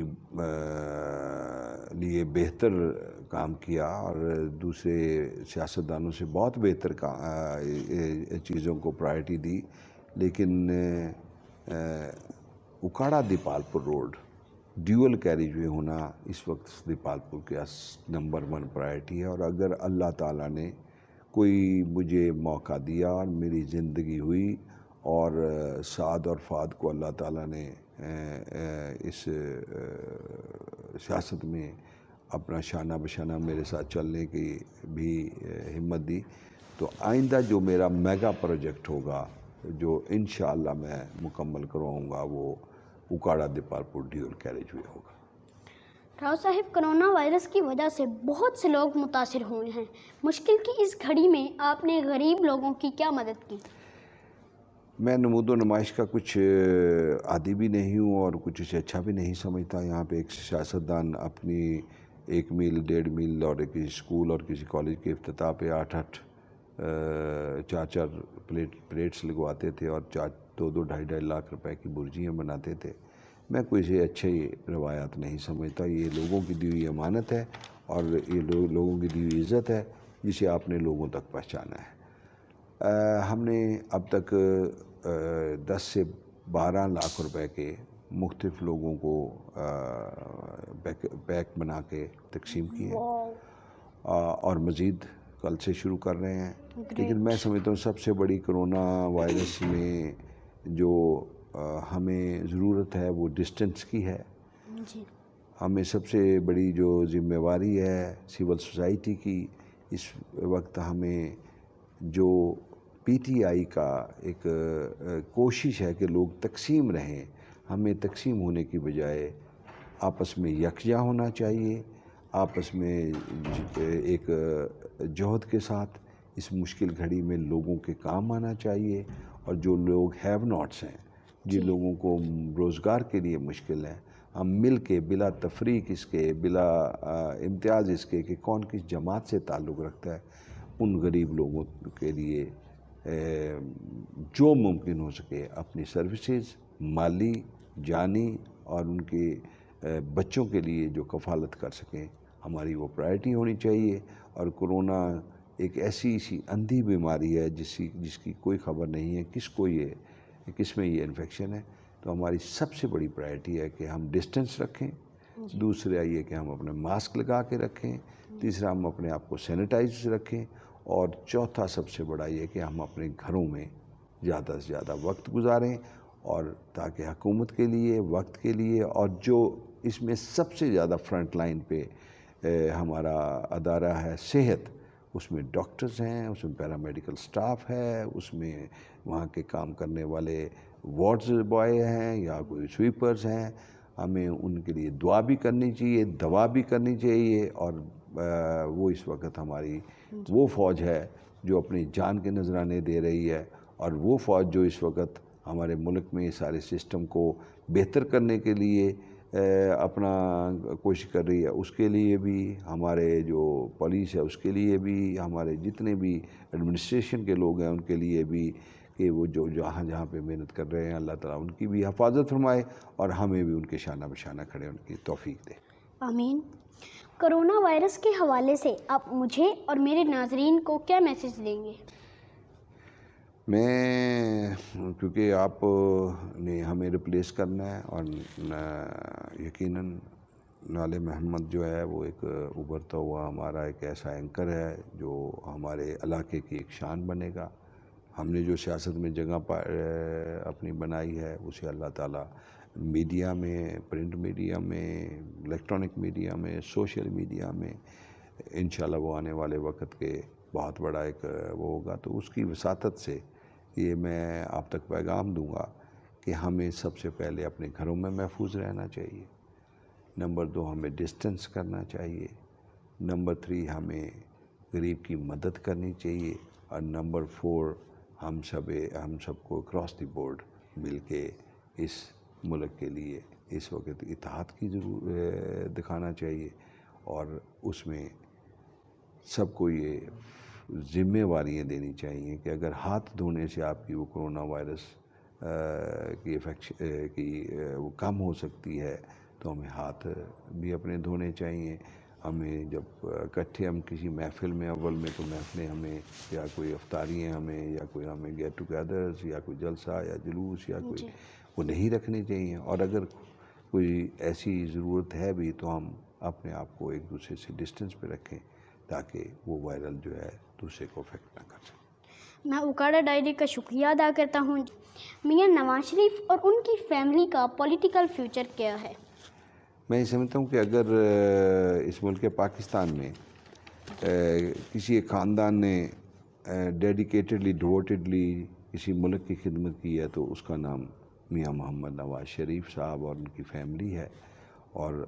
لیے بہتر کام کیا اور دوسرے سیاستدانوں سے بہت بہتر چیزوں کو پرائرٹی دی، لیکن Okara Depalpur road dual carriageway ہونا اس وقت دیپالپور کے نمبر 1 پرائرٹی ہے۔ اور اگر اللہ تعالیٰ نے کوئی مجھے موقع دیا اور میری زندگی ہوئی اور سعد اور فاد کو اللہ تعالیٰ نے اس سیاست میں اپنا شانہ بشانہ میرے ساتھ چلنے کی بھی ہمت دی، تو آئندہ جو میرا میگا پروجیکٹ ہوگا جو انشاءاللہ میں مکمل کرواؤں گا وہ اکاڑا دیپالپور ڈیول کیریج وے ہوگا۔ راؤ صاحب، کرونا وائرس کی وجہ سے بہت سے لوگ متاثر ہوئے ہیں، مشکل کی اس گھڑی میں آپ نے غریب لوگوں کی کیا مدد کی؟ میں نمود و نمائش کا کچھ عادی بھی نہیں ہوں اور کچھ اسے اچھا بھی نہیں سمجھتا۔ یہاں پہ ایک سیاستدان اپنی 1 میل 1.5 میل اور کسی اسکول اور کسی کالج کے افتتاح پہ 8 4 پلیٹس لگواتے تھے اور 2.5 لاکھ روپے کی برجیاں بناتے تھے۔ میں کوئی سے اچھے روایات نہیں سمجھتا۔ یہ لوگوں کی دی ہوئی امانت ہے اور یہ لوگوں کی دی ہوئی عزت ہے جسے آپ نے لوگوں تک پہنچانا ہے۔ ہم نے اب تک 10 سے 12 لاکھ روپے کے مختلف لوگوں کو پیک بنا کے تقسیم کیے اور مزید کل سے شروع کر رہے ہیں۔ لیکن میں سمجھتا ہوں سب سے بڑی کرونا وائرس میں جو ہمیں ضرورت ہے وہ ڈسٹنس کی ہے۔ ہمیں سب سے بڑی جو ذمہ داری ہے سول سوسائٹی کی، اس وقت ہمیں جو پی ٹی آئی کا ایک کوشش ہے کہ لوگ تقسیم رہیں، ہمیں تقسیم ہونے کی بجائے آپس میں یکجا ہونا چاہیے، آپس میں ایک جہد کے ساتھ اس مشکل گھڑی میں لوگوں کے کام آنا چاہیے۔ اور جو لوگ ہیو ناٹس ہیں، جن لوگوں کو روزگار کے لیے مشکل ہے، ہم مل کے بلا تفریق اس کے، بلا امتیاز اس کے کہ کون کس جماعت سے تعلق رکھتا ہے، ان غریب لوگوں کے لیے جو ممکن ہو سکے اپنی سروسز مالی جانی اور ان کے بچوں کے لیے جو کفالت کر سکیں، ہماری وہ پرائرٹی ہونی چاہیے۔ اور کرونا ایک ایسی اندھی بیماری ہے جس کی کوئی خبر نہیں ہے کس میں یہ انفیکشن ہے، تو ہماری سب سے بڑی پرائرٹی ہے کہ ہم ڈسٹنس رکھیں، دوسرا یہ کہ ہم اپنے ماسک لگا کے رکھیں، تیسرا ہم اپنے آپ کو سینیٹائز رکھیں، اور چوتھا سب سے بڑا یہ کہ ہم اپنے گھروں میں زیادہ سے زیادہ وقت گزاریں، اور تاکہ حکومت کے لیے وقت کے لیے، اور جو اس میں سب سے زیادہ فرنٹ لائن پہ ہمارا ادارہ ہے صحت، اس میں ڈاکٹرز ہیں، اس میں پیرامیڈیکل سٹاف ہے، اس میں وہاں کے کام کرنے والے وارڈز بوائے ہیں یا کوئی سویپرز ہیں، ہمیں ان کے لیے دعا بھی کرنی چاہیے، دوا بھی کرنی چاہیے۔ اور وہ اس وقت ہماری وہ فوج ہے جو اپنی جان کے نذرانے دے رہی ہے، اور وہ فوج جو اس وقت ہمارے ملک میں سارے سسٹم کو بہتر کرنے کے لیے اپنا کوشش کر رہی ہے، اس کے لیے بھی ہمارے جو پولیس ہے، اس کے لیے بھی ہمارے جتنے بھی ایڈمنسٹریشن کے لوگ ہیں ان کے لیے بھی، کہ وہ جو جہاں پہ محنت کر رہے ہیں، اللہ تعالیٰ ان کی بھی حفاظت فرمائے اور ہمیں بھی ان کے شانہ بشانہ کھڑے ان کی توفیق دے۔ آمین۔ کرونا وائرس کے حوالے سے آپ مجھے اور میرے ناظرین کو کیا میسیج دیں گے؟ میں کیونکہ آپ نے ہمیں ریپلیس کرنا ہے، اور یقیناً نالے محمد جو ہے وہ ایک ابھرتا ہوا ہمارا ایک ایسا اینکر ہے جو ہمارے علاقے کی ایک شان بنے گا۔ ہم نے جو سیاست میں جگہ اپنی بنائی ہے اسے اللہ تعالیٰ میڈیا میں، پرنٹ میڈیا میں، الیکٹرانک میڈیا میں، سوشل میڈیا میں انشاءاللہ وہ آنے والے وقت کے بہت بڑا ایک وہ ہوگا۔ تو اس کی وساطت سے یہ میں آپ تک پیغام دوں گا کہ ہمیں سب سے پہلے اپنے گھروں میں محفوظ رہنا چاہیے، نمبر 2 ہمیں ڈسٹنس کرنا چاہیے، نمبر 3 ہمیں غریب کی مدد کرنی چاہیے، اور نمبر 4 ہم سب کو اکراس دی بورڈ مل کے اس ملک کے لیے اس وقت اتحاد کی ضرورت دکھانا چاہیے، اور اس میں سب کو یہ ذمہ واریاں دینی چاہیے کہ اگر ہاتھ دھونے سے آپ کی وہ کرونا وائرس کی وہ کم ہو سکتی ہے تو ہمیں ہاتھ بھی اپنے دھونے چاہیے. ہمیں جب اکٹھے ہم کسی محفل میں اول میں تو محفلیں ہمیں یا کوئی افطاریاں ہمیں یا کوئی ہمیں گیٹ ٹوگیدرز یا کوئی جلسہ یا جلوس یا کوئی وہ نہیں رکھنے چاہیے. اور اگر کوئی ایسی ضرورت ہے بھی تو ہم اپنے آپ کو ایک دوسرے سے ڈسٹنس پہ رکھیں تاکہ وہ وائرل جو ہے دوسرے کو افیکٹ نہ کر سکے. میں اوکاڑا ڈائری کا شکریہ ادا کرتا ہوں. میاں نواز شریف اور ان کی فیملی کا پولیٹیکل فیوچر کیا ہے؟ میں یہ سمجھتا ہوں کہ اگر اس ملک پاکستان میں کسی ایک خاندان نے ڈیڈیکیٹڈلی ڈیووٹڈلی کسی ملک کی خدمت کی ہے تو اس کا نام میاں محمد نواز شریف صاحب اور ان کی فیملی ہے. اور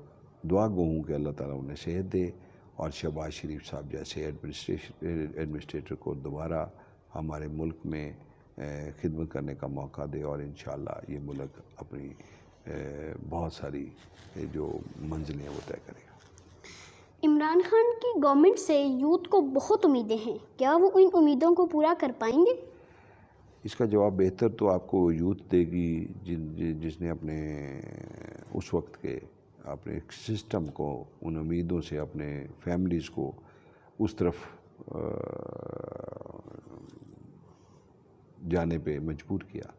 دعا گو ہوں کہ اللہ تعالیٰ انہیں صحت دے اور شہباز شریف صاحب جیسے ایڈمنسٹریٹر کو دوبارہ ہمارے ملک میں خدمت کرنے کا موقع دے اور انشاءاللہ یہ ملک اپنی بہت ساری جو منزلیں وہ طے کرے گا. عمران خان کی گورنمنٹ سے یوتھ کو بہت امیدیں ہیں، کیا وہ ان امیدوں کو پورا کر پائیں گے؟ اس کا جواب بہتر تو آپ کو یوتھ دے گی جس نے اپنے اس وقت کے اپنے سسٹم کو ان امیدوں سے اپنے فیملیز کو اس طرف جانے پہ مجبور کیا.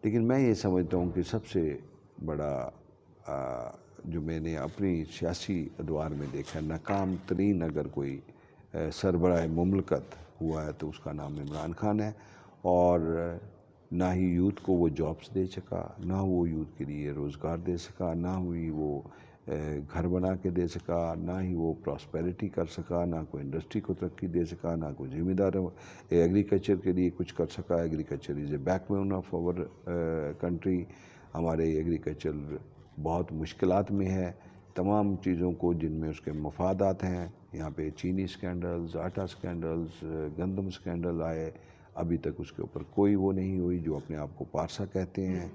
لیکن میں یہ سمجھتا ہوں کہ سب سے بڑا جو میں نے اپنی سیاسی ادوار میں دیکھا ناکام ترین اگر کوئی سربراہ مملکت ہوا ہے تو اس کا نام عمران خان ہے. اور نہ ہی یوتھ کو وہ جابس دے سکا، نہ وہ یوتھ کے لیے روزگار دے سکا، نہ ہی وہ گھر بنا کے دے سکا، نہ ہی وہ پراسپیرٹی کر سکا، نہ کوئی انڈسٹری کو ترقی دے سکا، نہ کوئی ذمہ دار ایگریکلچر کے لیے کچھ کر سکا. Agriculture is a backbone of our country. ہمارے ایگریکلچر بہت مشکلات میں ہے. تمام چیزوں کو جن میں اس کے مفادات ہیں، یہاں پہ چینی سکینڈلز، آٹا سکینڈلز، گندم سکینڈل آئے، ابھی تک اس کے اوپر کوئی وہ نہیں ہوئی. جو اپنے آپ کو پارسا کہتے ہیں،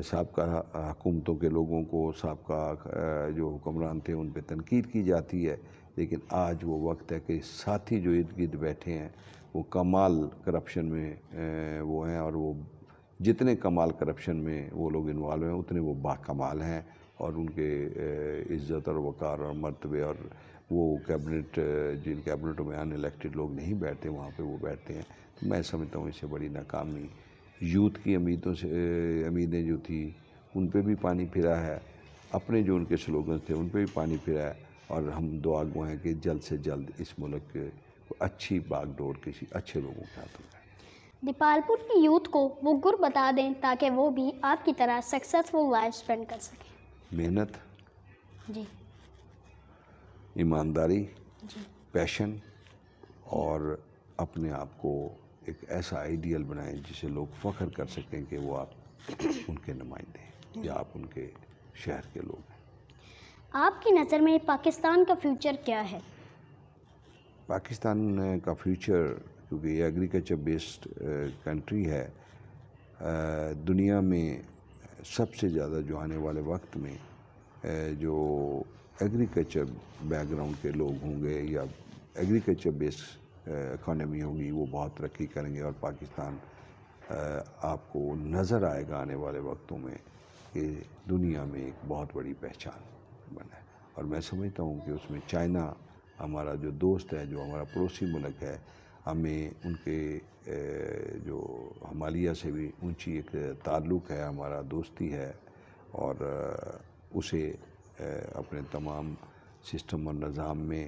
سابقہ حکومتوں کے لوگوں کو سابقہ جو حکمران تھے ان پہ تنقید کی جاتی ہے. لیکن آج وہ وقت ہے کہ ساتھی جو ارد گرد بیٹھے ہیں وہ کمال کرپشن میں وہ ہیں، اور وہ جتنے کمال کرپشن میں وہ لوگ انوالو ہیں اتنے وہ باکمال ہیں. اور ان کے عزت اور وقار اور مرتبے اور وہ کیبنٹ جن کیبنٹوں میں ان الیکٹڈ لوگ نہیں بیٹھتے وہاں پہ وہ بیٹھتے ہیں. تو میں سمجھتا ہوں اس سے بڑی ناکامی یوتھ کی امیدیں جو تھی ان پہ بھی پانی پھرا ہے، اپنے جو ان کے سلوگنز تھے ان پہ بھی پانی پھرا ہے. اور ہم دعا گو ہیں کہ جلد سے جلد اس ملک کے اچھی باغ ڈور کسی اچھے لوگوں کے ہاتھ ہو جائے. دیپال پور کی یوتھ کو وہ گر بتا دیں تاکہ وہ بھی آپ کی طرح سکسیسفل لائف سپینڈ کر سکیں. محنت، جی، ایمانداری، جی، پیشن، اور اپنے آپ کو ایک ایسا آئیڈیل بنائیں جسے لوگ فخر کر سکیں کہ وہ آپ ان کے نمائندے ہیں یا آپ ان کے شہر کے لوگ ہیں. آپ کی نظر میں پاکستان کا فیوچر کیا ہے؟ پاکستان کا فیوچر کیونکہ یہ ایگریکلچر بیسڈ کنٹری ہے، دنیا میں سب سے زیادہ جو آنے والے وقت میں جو ایگریکلچر بیک گراؤنڈ کے لوگ ہوں گے یا ایگریکلچر بیسڈ اکانومی ہوگی وہ بہت ترقی کریں گے. اور پاکستان آپ کو نظر آئے گا آنے والے وقتوں میں کہ دنیا میں ایک بہت بڑی پہچان بنا ہے. اور میں سمجھتا ہوں کہ اس میں چائنا ہمارا جو دوست ہے، جو ہمارا پڑوسی ملک ہے، ہمیں ان کے جو ہمالیہ سے بھی اونچی ایک تعلق ہے، ہمارا دوستی ہے. اور اسے اپنے تمام سسٹم اور نظام میں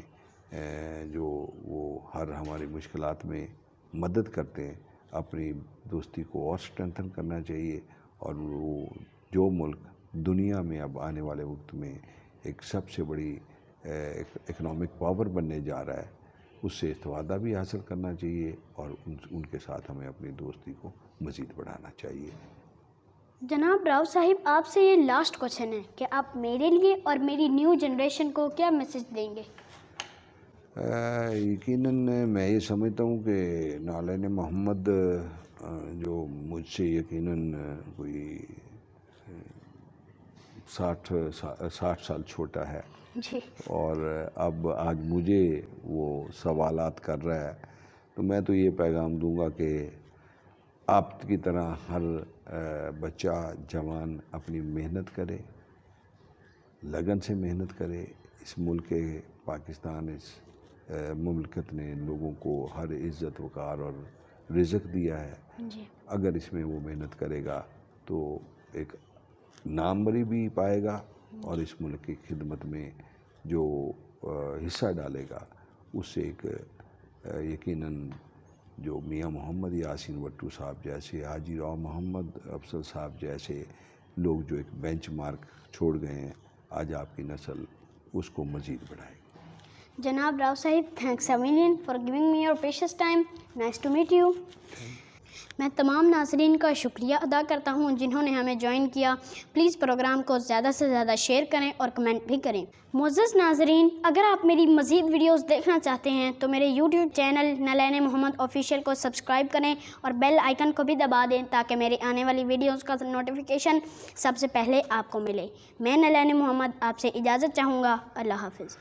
جو وہ ہر ہماری مشکلات میں مدد کرتے ہیں، اپنی دوستی کو اور اسٹرینتھن کرنا چاہیے. اور وہ جو ملک دنیا میں اب آنے والے وقت میں ایک سب سے بڑی اکنامک پاور بننے جا رہا ہے، اس سے استفادہ بھی حاصل کرنا چاہیے اور ان کے ساتھ ہمیں اپنی دوستی کو مزید بڑھانا چاہیے. جناب راؤ صاحب، آپ سے یہ لاسٹ کوشچن ہے کہ آپ میرے لیے اور میری نیو جنریشن کو کیا میسج دیں گے؟ یقیناً میں یہ سمجھتا ہوں کہ نالین محمد جو مجھ سے یقیناً کوئی 60 سال چھوٹا ہے جی اور اب آج مجھے وہ سوالات کر رہا ہے، تو میں تو یہ پیغام دوں گا کہ آپ کی طرح ہر بچہ جوان اپنی محنت کرے، لگن سے محنت کرے. اس ملک پاکستان، اس مملکت نے لوگوں کو ہر عزت وقار اور رزق دیا ہے. جی اگر اس میں وہ محنت کرے گا تو ایک ناموری بھی پائے گا، اور اس ملک کی خدمت میں جو حصہ ڈالے گا اس سے ایک یقیناً جو میاں محمد یاسین وٹو صاحب جیسے، حاجی راؤ محمد افضل صاحب جیسے لوگ جو ایک بینچ مارک چھوڑ گئے ہیں، آج آپ کی نسل اس کو مزید بڑھائے گی. جناب راؤ صاحب، thanks a million for giving me your precious time. Nice to meet you. میں تمام ناظرین کا شکریہ ادا کرتا ہوں جنہوں نے ہمیں جوائن کیا. پلیز پروگرام کو زیادہ سے زیادہ شیئر کریں اور کمنٹ بھی کریں. معزز ناظرین، اگر آپ میری مزید ویڈیوز دیکھنا چاہتے ہیں تو میرے یوٹیوب چینل نلین محمد آفیشیل کو سبسکرائب کریں اور بیل آئیکن کو بھی دبا دیں تاکہ میری آنے والی ویڈیوز کا نوٹیفیکیشن سب سے پہلے آپ کو ملے. میں نلین محمد آپ سے اجازت چاہوں گا. اللہ حافظ.